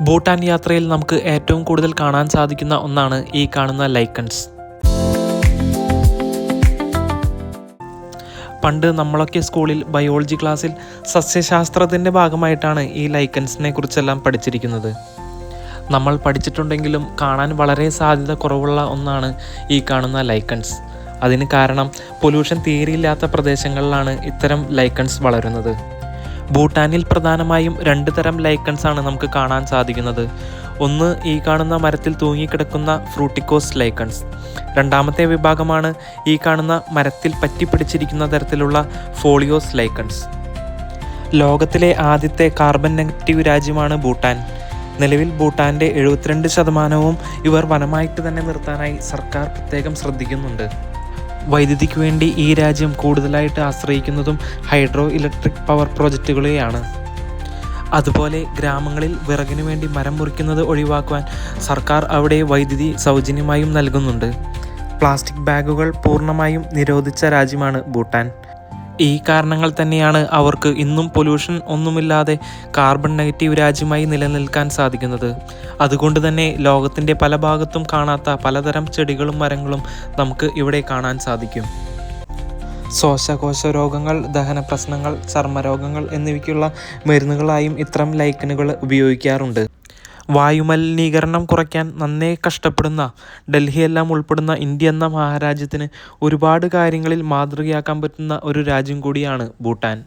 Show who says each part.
Speaker 1: ഭൂട്ടാൻ യാത്രയിൽ നമുക്ക് ഏറ്റവും കൂടുതൽ കാണാൻ സാധിക്കുന്ന ഒന്നാണ് ഈ കാണുന്ന ലൈക്കൺസ്. പണ്ട് നമ്മളൊക്കെ സ്കൂളിൽ ബയോളജി ക്ലാസ്സിൽ സസ്യശാസ്ത്രത്തിൻ്റെ ഭാഗമായിട്ടാണ് ഈ ലൈക്കൺസിനെ കുറിച്ചെല്ലാം പഠിച്ചിരിക്കുന്നത്. നമ്മൾ പഠിച്ചിട്ടുണ്ടെങ്കിലും കാണാൻ വളരെ സാധ്യത കുറവുള്ള ഒന്നാണ് ഈ കാണുന്ന ലൈക്കൺസ്. അതിന് കാരണം പൊല്യൂഷൻ തീരെയില്ലാത്ത പ്രദേശങ്ങളിലാണ് ഇത്തരം ലൈക്കൺസ് വളരുന്നത്. ഭൂട്ടാനിൽ പ്രധാനമായും 2 തരം ലൈക്കൺസ് ആണ് നമുക്ക് കാണാൻ സാധിക്കുന്നത്. ഒന്ന് ഈ കാണുന്ന മരത്തിൽ തൂങ്ങിക്കിടക്കുന്ന ഫ്രൂട്ടിക്കോസ് ലൈക്കൺസ്. രണ്ടാമത്തെ വിഭാഗമാണ് ഈ കാണുന്ന മരത്തിൽ പറ്റിപ്പിടിച്ചിരിക്കുന്ന തരത്തിലുള്ള ഫോളിയോസ് ലൈക്കൺസ്. ലോകത്തിലെ ആദ്യത്തെ കാർബൺ നെഗറ്റീവ് രാജ്യമാണ് ഭൂട്ടാൻ. നിലവിൽ ഭൂട്ടാൻ്റെ 72% ഇവർ വനമായിട്ട് തന്നെ നിർത്താനായി സർക്കാർ പ്രത്യേകം ശ്രദ്ധിക്കുന്നുണ്ട്. വൈദ്യുതിക്ക് വേണ്ടി ഈ രാജ്യം കൂടുതലായിട്ട് ആശ്രയിക്കുന്നതും ഹൈഡ്രോ ഇലക്ട്രിക് പവർ പ്രോജക്റ്റുകളെയാണ്. അതുപോലെ ഗ്രാമങ്ങളിൽ വിറകിനു വേണ്ടി മരം മുറിക്കുന്നത് ഒഴിവാക്കുവാൻ സർക്കാർ അവിടെ വൈദ്യുതി സൗജന്യമായും നൽകുന്നുണ്ട്. പ്ലാസ്റ്റിക് ബാഗുകൾ പൂർണ്ണമായും നിരോധിച്ച രാജ്യമാണ് ഭൂട്ടാൻ. ഈ കാരണങ്ങൾ തന്നെയാണ് അവർക്ക് ഇന്നും പൊല്യൂഷൻ ഒന്നുമില്ലാതെ കാർബൺ നെഗറ്റീവ് രാജ്യമായി നിലനിൽക്കാൻ സാധിക്കുന്നത്. അതുകൊണ്ട് തന്നെ ലോകത്തിൻ്റെ പല ഭാഗത്തും കാണാത്ത പലതരം ചെടികളും മരങ്ങളും നമുക്ക് ഇവിടെ കാണാൻ സാധിക്കും. ശ്വാസകോശ രോഗങ്ങൾ, ദഹന പ്രശ്നങ്ങൾ, ചർമ്മരോഗങ്ങൾ എന്നിവയ്ക്കുള്ള മരുന്നുകളായും ഇത്തരം ലൈക്കനുകൾ ഉപയോഗിക്കാറുണ്ട്. വായുമലിനീകരണം കുറയ്ക്കാൻ നന്നേ കഷ്ടപ്പെടുന്ന ഡൽഹിയെല്ലാം ഉൾപ്പെടുന്ന ഇന്ത്യ എന്ന മഹാരാജ്യത്തിന് ഒരുപാട് കാര്യങ്ങളിൽ മാതൃകയാക്കാൻ പറ്റുന്ന ഒരു രാജ്യം കൂടിയാണ് ഭൂട്ടാൻ.